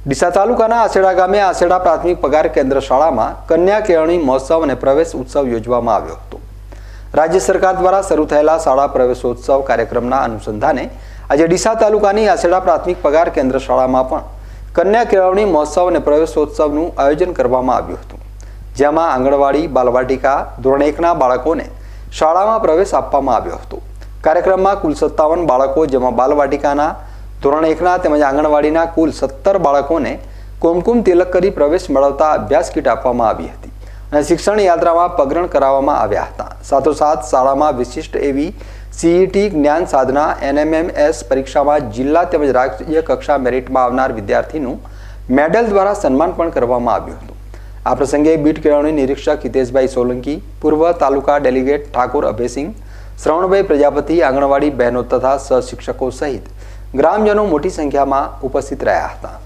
ડીસા તાલુકાના આસેડા ગામે આસેડા પ્રાથમિક પગાર કેન્દ્ર શાળામાં કન્યા કેળવણી મહોત્સવ અને પ્રવેશ ઉત્સવ યોજવામાં આવ્યો હતો। રાજ્ય સરકાર દ્વારા શરૂ થયેલા શાળા પ્રવેશોત્સવ કાર્યક્રમના અનુસંધાને આજે ડીસા તાલુકાની આસેડા પ્રાથમિક પગાર કેન્દ્ર શાળામાં પણ કન્યા કેળવણી મહોત્સવ અને પ્રવેશોત્સવનું આયોજન કરવામાં આવ્યું હતું, જેમાં આંગણવાડી, બાલવાટિકા, ધોરણ 1ના બાળકોને શાળામાં પ્રવેશ આપવામાં આવ્યો હતો। કાર્યક્રમમાં કુલ 57 બાળકો, જેમાં બાલવાટિકાના, ધોરણ 1ના તેમજ આંગણવાડીના કુલ 17 બાળકોને કુમકુમ તિલક કરી પ્રવેશ મેળવતા અભ્યાસ કીટ આપવામાં આવી હતી અને શિક્ષણ યાત્રામાં પગરણ કરાવવામાં આવ્યા હતા। સાથોસાથ શાળામાં વિશિષ્ટ એવી CET જ્ઞાન સાધના NMMS પરીક્ષામાં જિલ્લા તેમજ રાજ્ય કક્ષા મેરિટમાં આવનાર વિદ્યાર્થીનું મેડલ દ્વારા સન્માન પણ કરવામાં આવ્યું હતું। આ પ્રસંગે બીટ કેળવણી નિરીક્ષક હિતેશભાઈ સોલંકી, પૂર્વ તાલુકા ડેલિગેટ ઠાકોર અભયસિંહ, શ્રવણભાઈ પ્રજાપતિ, આંગણવાડી બહેનો તથા સહશિક્ષકો સહિત ગ્રામજનો મોટી સંખ્યામાં ઉપસ્થિત રહ્યા હતા।